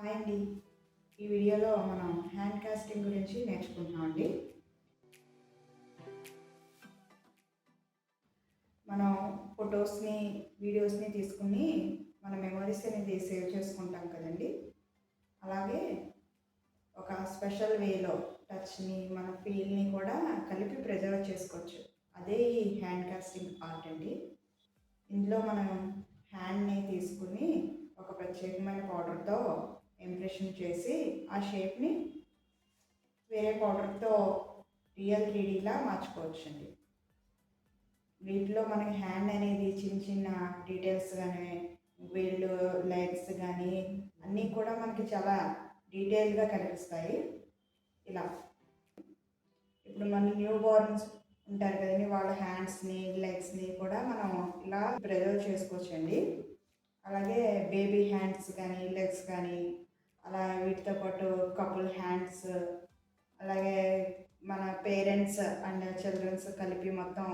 Hi అండి. ఈ వీడియోలో మనం హ్యాండ్ కాస్టింగ్ గురించి నేర్చుకుంటున్నాం అండి. మనం ఫొటోస్ని వీడియోస్ని తీసుకుని మన మెమరీస్ అనేది సేవ్ చేసుకుంటాం కదండి. అలాగే ఒక స్పెషల్ వేలో టచ్ని మన ఫీల్ని కూడా కలిపి ప్రిజర్వ్ చేసుకోవచ్చు. అదే ఈ హ్యాండ్ కాస్టింగ్ ఆర్ట్ అండి. ఇందులో మనం హ్యాండ్ని తీసుకుని ఒక ప్రత్యేకమైన పౌడర్తో ఇంప్రెషన్ చేసి ఆ షేప్ని వేరే పౌడర్తో రియల్ 3Dలా మార్చుకోవచ్చండి. వీటిలో మనకి హ్యాండ్ అనేది చిన్న చిన్న డీటెయిల్స్ కానీ వీళ్ళు లెగ్స్ కానీ అన్నీ కూడా మనకి చాలా డీటెయిల్గా కనిపిస్తాయి. ఇలా ఇప్పుడు మన న్యూ బోర్న్స్ ఉంటారు కదండి, వాళ్ళ హ్యాండ్స్ని లెగ్స్ని కూడా మనం ఇలా ప్రిజర్వ్ చేసుకోవచ్చండి. అలాగే బేబీ హ్యాండ్స్ కానీ లెగ్స్ కానీ అలా వీటితో పాటు కపుల్ హ్యాండ్స్, అలాగే మన పేరెంట్స్ అండ్ చిల్డ్రన్స్ కలిపి మొత్తం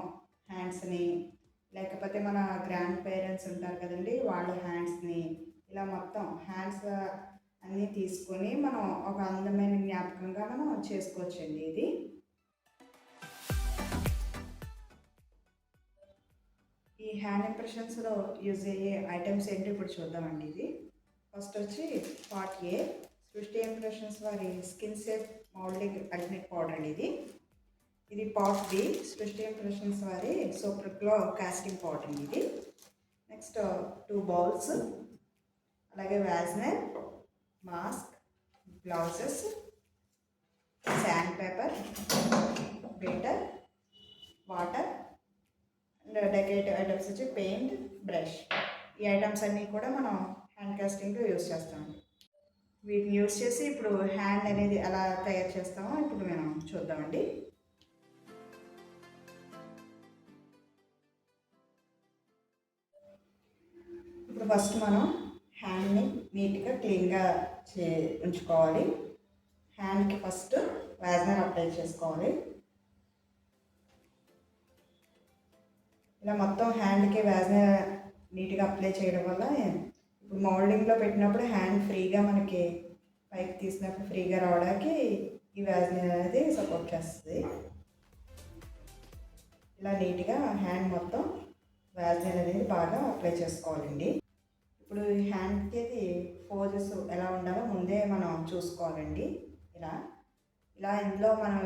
హ్యాండ్స్ని, లేకపోతే మన గ్రాండ్ పేరెంట్స్ ఉంటారు కదండి వాళ్ళ హ్యాండ్స్ని, ఇలా మొత్తం హ్యాండ్స్ అన్నీ తీసుకొని మనం ఒక అందమైన జ్ఞాపకంగా మనం చేసుకోవచ్చండి. ఇది ఈ హ్యాండ్ ఇంప్రెషన్స్లో యూజ్ అయ్యే ఐటమ్స్ ఏంటి ఇప్పుడు చూద్దామండి. ఇది ఫస్ట్ వచ్చి పార్ట్ ఏ, సృష్టి ఇంప్రెషన్స్ వారి స్కిన్ సేఫ్ మౌల్డింగ్ అగ్నిక్ పౌడర్ అండి. ఇది పార్ట్ బి, సృష్టి ఇంప్రెషన్స్ వారి సూపర్ గ్లో కాస్టింగ్ పౌడర్ అండి. ఇది నెక్స్ట్ 2 బౌల్స్, అలాగే వ్యాజ్నర్, mask, gloves, sand paper, beater, water and decorative items వచ్చి పెయింట్, బ్రష్. ఈ ఐటమ్స్ అన్నీ కూడా మనం హ్యాండ్ కాస్టింగ్లో యూజ్ చేస్తామండి. వీటిని యూజ్ చేసి ఇప్పుడు హ్యాండ్ అనేది ఎలా తయారు చేస్తామో ఇప్పుడు మనం చూద్దామండి. ఇప్పుడు ఫస్ట్ మనం హ్యాండ్ని నీట్గా క్లీన్గా ఉంచుకోవాలి. హ్యాండ్కి ఫస్ట్ వ్యాజ్నర్ అప్లై చేసుకోవాలి. ఇలా మొత్తం హ్యాండ్కి వ్యాజ్నర్ నీట్గా అప్లై చేయడం వల్ల ఇప్పుడు మౌల్డింగ్లో పెట్టినప్పుడు హ్యాండ్ ఫ్రీగా మనకి పైకి తీసినప్పుడు ఫ్రీగా రావడానికి ఈ వ్యాజ్లిన్ అనేది సపోర్ట్ చేస్తుంది. ఇలా నీట్గా హ్యాండ్ మొత్తం వ్యాజ్లిన్ అనేది బాగా అప్లై చేసుకోవాలండి. ఇప్పుడు ఈ హ్యాండ్కి అది ఫోజెస్ ఎలా ఉండాలో ముందే మనం చూసుకోవాలండి. ఇలా ఇందులో మనం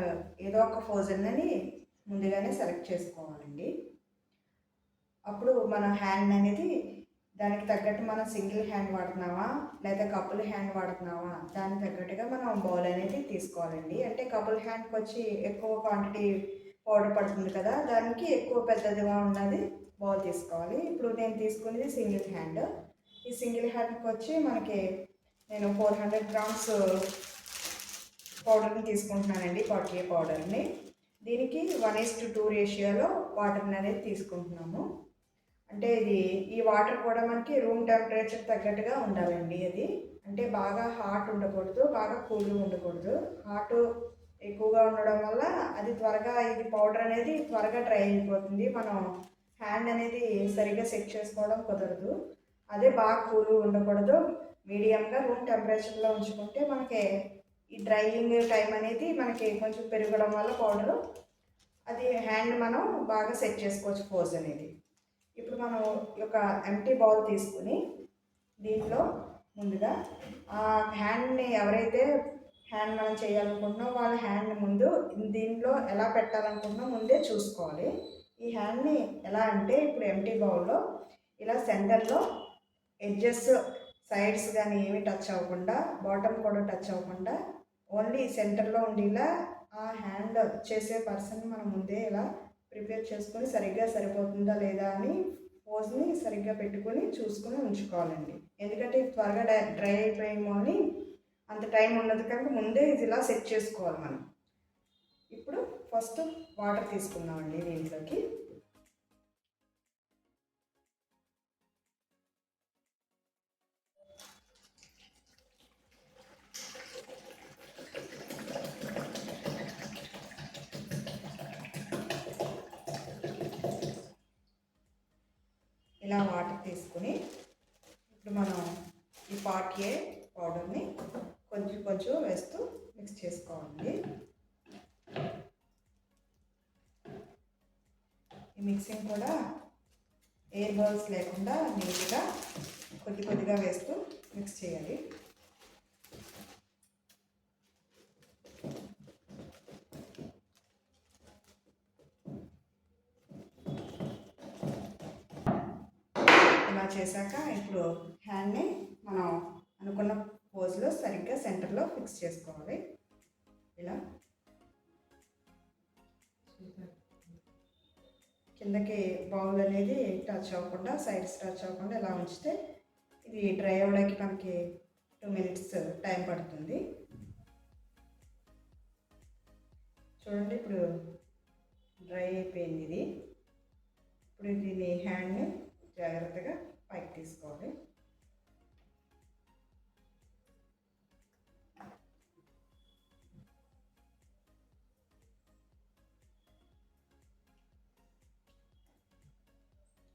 ఏదో ఒక ఫోజల్ని ముందుగానే సెలెక్ట్ చేసుకోవాలండి. అప్పుడు మన హ్యాండ్ అనేది దానికి తగ్గట్టు మనం సింగిల్ హ్యాండ్ వాడుతున్నావా లేదా కపుల్ హ్యాండ్ వాడుతున్నావా దానికి తగ్గట్టుగా మనం బౌల్ అనేది తీసుకోవాలండి. అంటే కపుల్ హ్యాండ్కి వచ్చి ఎక్కువ క్వాంటిటీ పౌడర్ పడుతుంది కదా, దానికి ఎక్కువ పెద్దదిగా ఉన్నది బౌల్ తీసుకోవాలి. ఇప్పుడు నేను తీసుకునేది సింగిల్ హ్యాండ్. ఈ సింగిల్ హ్యాండ్కి వచ్చి మనకి నేను 400 grams పౌడర్ని తీసుకుంటున్నానండి, పాటియే పౌడర్ని. దీనికి 1:2 రేషియోలో వాటర్ని అనేది తీసుకుంటున్నాము. అంటే ఈ వాటర్ కూడా మనకి రూమ్ టెంపరేచర్ తగ్గట్టుగా ఉండాలండి. అది అంటే బాగా హాట్ ఉండకూడదు, బాగా కూల్గా ఉండకూడదు. హాట్ ఎక్కువగా ఉండడం వల్ల అది త్వరగా ఇది పౌడర్ అనేది త్వరగా డ్రై అయిపోతుంది. మనం హ్యాండ్ అనేది సరిగ్గా సెట్ చేసుకోవడం కుదరదు. అదే బాగా కూల్గా ఉండకూడదు, మీడియంగా రూమ్ టెంపరేచర్లో ఉంచుకుంటే మనకి ఈ డ్రైయింగ్ టైం అనేది మనకి కొంచెం పెరగడం వల్ల పౌడరు అది హ్యాండ్ మనం బాగా సెట్ చేసుకోవచ్చు పోజ్ అనేది. ఇప్పుడు మనం ఒక ఎంటీ బౌల్ తీసుకుని దీంట్లో ముందుగా ఆ హ్యాండ్ని ఎవరైతే హ్యాండ్ మనం చేయాలనుకుంటున్నామో వాళ్ళ హ్యాండ్ ముందు దీంట్లో ఎలా పెట్టాలనుకుంటున్నామో ముందే చూసుకోవాలి. ఈ హ్యాండ్ని ఎలా అంటే ఇప్పుడు ఎంటీ బౌల్లో ఇలా సెంటర్లో ఎడ్జెస్ సైడ్స్ కానీ ఏమీ టచ్ అవ్వకుండా, బాటమ్ కూడా టచ్ అవ్వకుండా ఓన్లీ సెంటర్లో ఉండేలా ఆ హ్యాండ్ చేసే పర్సన్ మనం ముందే ఇలా ప్రిపేర్ చేసుకొని సరిగ్గా సరిపోతుందా లేదా అని పోజ్ని సరిగ్గా పెట్టుకొని చూసుకొని ఉంచుకోవాలండి. ఎందుకంటే త్వరగా డ్రై అయిపోయేమో అని అంత టైం ఉండదు కనుక ముందే ఇది ఇలా సెట్ చేసుకోవాలి మనం. ఇప్పుడు ఫస్ట్ వాటర్ తీసుకుందామండి దీంట్లోకి. ఇలా వాటర్ తీసుకుని ఇప్పుడు మనం ఈ పార్ట్ ఏ పౌడర్ని కొంచెం వేస్తూ మిక్స్ చేసుకోవాలి. ఈ మిక్సింగ్ కూడా ఎయిర్ బబుల్స్ లేకుండా నీట్గా కొద్దిగా వేస్తూ మిక్స్ చేయాలి. ఇలా చేశాక ఇప్పుడు హ్యాండ్ని మనం అనుకున్న పోజ్లో సరిగ్గా సెంటర్లో ఫిక్స్ చేసుకోవాలి. ఇలా కిందకి బౌల్ అనేది టచ్ అవ్వకుండా, సైడ్స్ టచ్ అవ్వకుండా ఇలా ఉంచితే ఇది డ్రై అవ్వడానికి మనకి 2 minutes టైం పడుతుంది. చూడండి ఇప్పుడు డ్రై అయిపోయింది ఇది. ఇప్పుడు దీని హ్యాండ్ని జాగ్రత్తగా పైకి తీసుకోవాలి.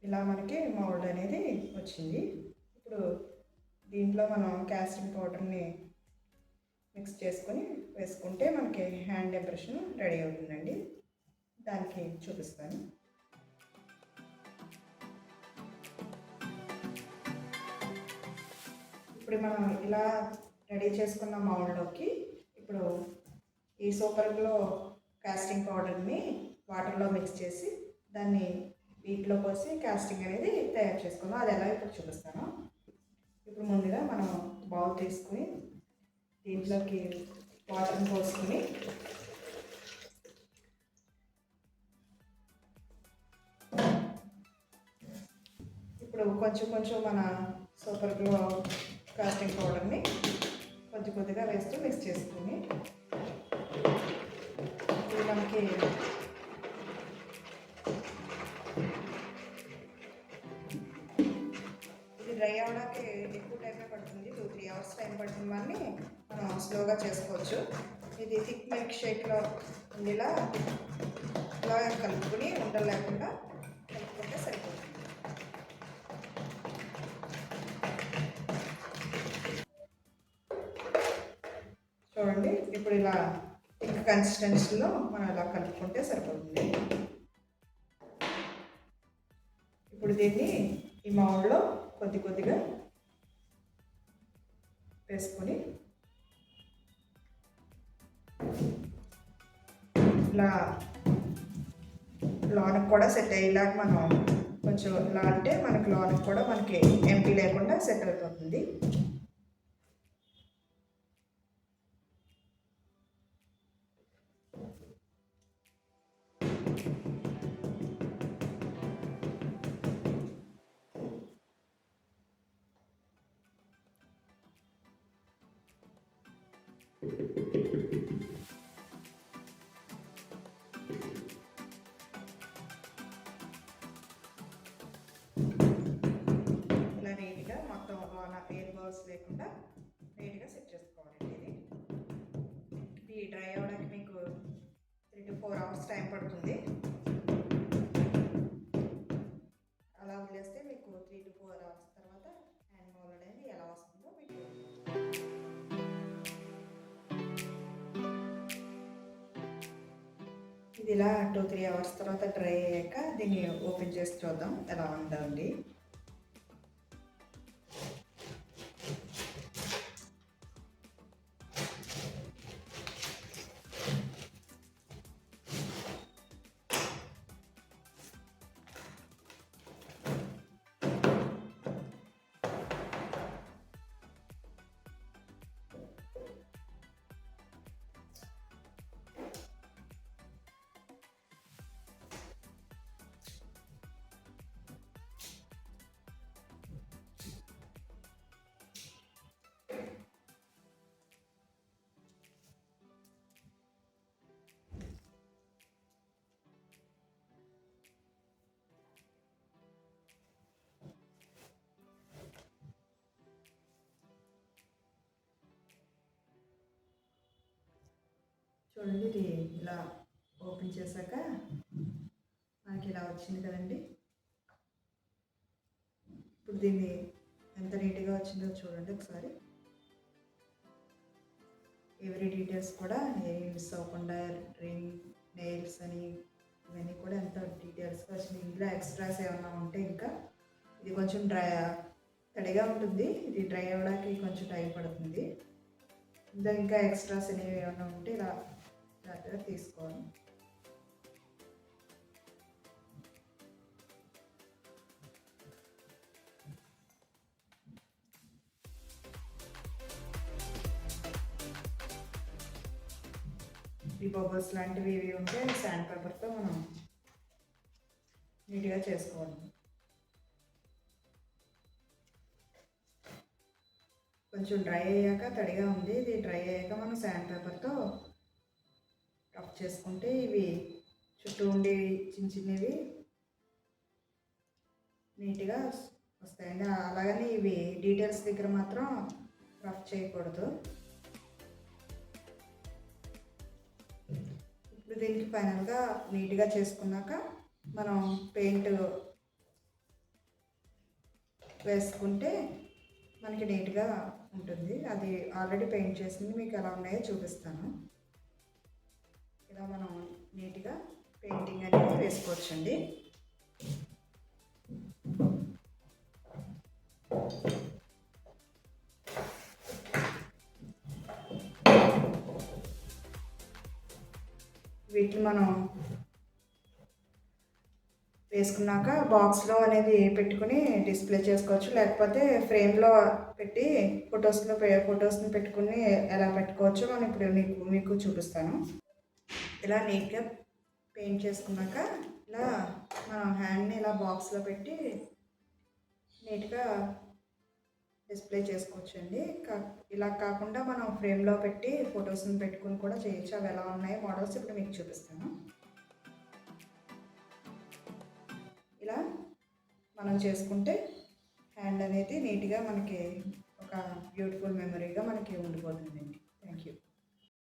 ఇలా మనకి మౌల్డ్ అనేది వచ్చింది. ఇప్పుడు దీంట్లో మనం కాస్టింగ్ పౌడర్ని మిక్స్ చేసుకొని వేసుకుంటే మనకి హ్యాండ్ ఇంప్రెషన్ రెడీ అవుతుందండి. దానికి చూపిస్తాను. ఇప్పుడు మనం ఇలా రెడీ చేసుకున్న మౌల్డ్లోకి ఇప్పుడు ఈ సూపర్ గ్లో కాస్టింగ్ పౌడర్ని వాటర్లో మిక్స్ చేసి దాన్ని వీటిలో పోసి కాస్టింగ్ అనేది తయారు చేసుకుందాం. అది ఎలా ఇప్పుడు చూపిస్తాను. ఇప్పుడు ముందుగా మనం బౌల్ తీసుకుని దీంట్లోకి వాటర్ని పోసుకుని ఇప్పుడు కొంచెం మన సూపర్ గ్లో కాస్టింగ్ పౌడర్ని కొద్దిగా వేస్తూ మిక్స్ చేసుకుని ఇది మనకి డ్రై అవ్వడానికి ఎక్కువ టైమే పడుతుంది. 2-3 hours టైం పడుతుంది. కానీ మనం స్లోగా చేసుకోవచ్చు. ఇది థిక్ మిల్క్ షేక్లో ఇలా కలుపుకొని ఉండలు లేకుండా కలుపుకుంటే సరిపోతుంది. చూడండి ఇప్పుడు ఇలా థిక్ కన్సిస్టెన్సీలో మనం ఇలా కలుపుకుంటే సరిపోతుంది. ఇప్పుడు దీన్ని ఈ మౌల్డ్లో కొద్దిగా వేసుకొని ఇలా లోనికి కూడా సెట్ అయ్యేలాగా మనం కొంచెం ఇలా అంటే మనకి లోనికి కూడా మనకి ఎంటీ లేకుండా సెట్ అయిపోతుంది. ఇలా నీట్గా మొత్తం ఎయిర్ బబుల్స్ లేకుండా నీట్గా సెట్ చేసుకోవాలండి. ఇది డ్రై అవ్వడానికి మీకు 3-4 hours టైం పడుతుంది. అలా వదిలేస్తే మీకు 3-4 hours తర్వాత హ్యాండ్ మౌల్డ్ అనేది ఎలా వస్తుందో మీకు ఇది ఇలా 2-3 hours తర్వాత డ్రై అయ్యాక దీన్ని ఓపెన్ చేసి చూద్దాం ఎలా ఉందండి. చూడండి ఇది ఇలా ఓపెన్ చేశాక మనకి ఇలా వచ్చింది కదండి. ఇప్పుడు దీన్ని ఎంత నీట్గా వచ్చిందో చూడండి ఒకసారి. ఎవ్రీ డీటెయిల్స్ కూడా ఏమి మిస్ అవ్వకుండా రింగ్ నెయిల్స్ అని ఇవన్నీ కూడా ఎంత డీటెయిల్స్గా వచ్చినాయి. ఇందులో ఎక్స్ట్రాస్ ఏమైనా ఉంటే ఇంకా ఇది కొంచెం తడిగా ఉంటుంది, ఇది డ్రై అవ్వడానికి కొంచెం టైం పడుతుంది. ఇందులో ఇంకా ఎక్స్ట్రాస్ అనేవి ఏమైనా ఉంటే ఇలా జాగ్రత్తగా తీసుకోవాలి. ఈ బబుల్స్ లాంటివి ఇవి ఉంటే శాండ్ పేపర్తో మనం నీట్గా చేసుకోవాలి. కొంచెం డ్రై అయ్యాక తడిగా ఉంది, ఇది డ్రై అయ్యాక మనం శాండ్ పేపర్తో రఫ్ చేసుకుంటే ఇవి చుట్టూ ఉండేవి చిన్న చిన్నవి నీట్గా వస్తాయండి. అలాగని ఇవి డీటెయిల్స్ దగ్గర మాత్రం రఫ్ చేయకూడదు. ఇప్పుడు దీనికి ఫైనల్గా నీట్గా చేసుకున్నాక మనం పెయింట్ వేసుకుంటే మనకి నీట్గా ఉంటుంది. అది ఆల్రెడీ పెయింట్ చేసింది మీకు ఎలా ఉన్నాయో చూపిస్తాను. ఇలా మనం నీట్గా పెయింటింగ్ అనేది వేసుకోవచ్చండి. వీటిని మనం వేసుకున్నాక బాక్స్లో అనేది పెట్టుకుని డిస్ప్లే చేసుకోవచ్చు, లేకపోతే ఫ్రేమ్లో పెట్టి ఫొటోస్ని పెట్టుకుని ఎలా పెట్టుకోవచ్చో మనం ఇప్పుడు మీకు చూపిస్తాను. ఇలా నీట్గా పెయింట్ చేసుకున్నాక ఇలా మనం హ్యాండ్ని ఇలా బాక్స్లో పెట్టి నీట్గా డిస్ప్లే చేసుకోవచ్చండి. ఇలా కాకుండా మనం ఫ్రేమ్లో పెట్టి ఫొటోస్ని పెట్టుకుని కూడా చేయొచ్చు. అవి ఎలా ఉన్నాయి మోడల్స్ ఇప్పుడు మీకు చూపిస్తాను. ఇలా మనం చేసుకుంటే హ్యాండ్ అనేది నీట్గా మనకి ఒక బ్యూటిఫుల్ మెమరీగా మనకి ఉండిపోతుందండి. Thank you.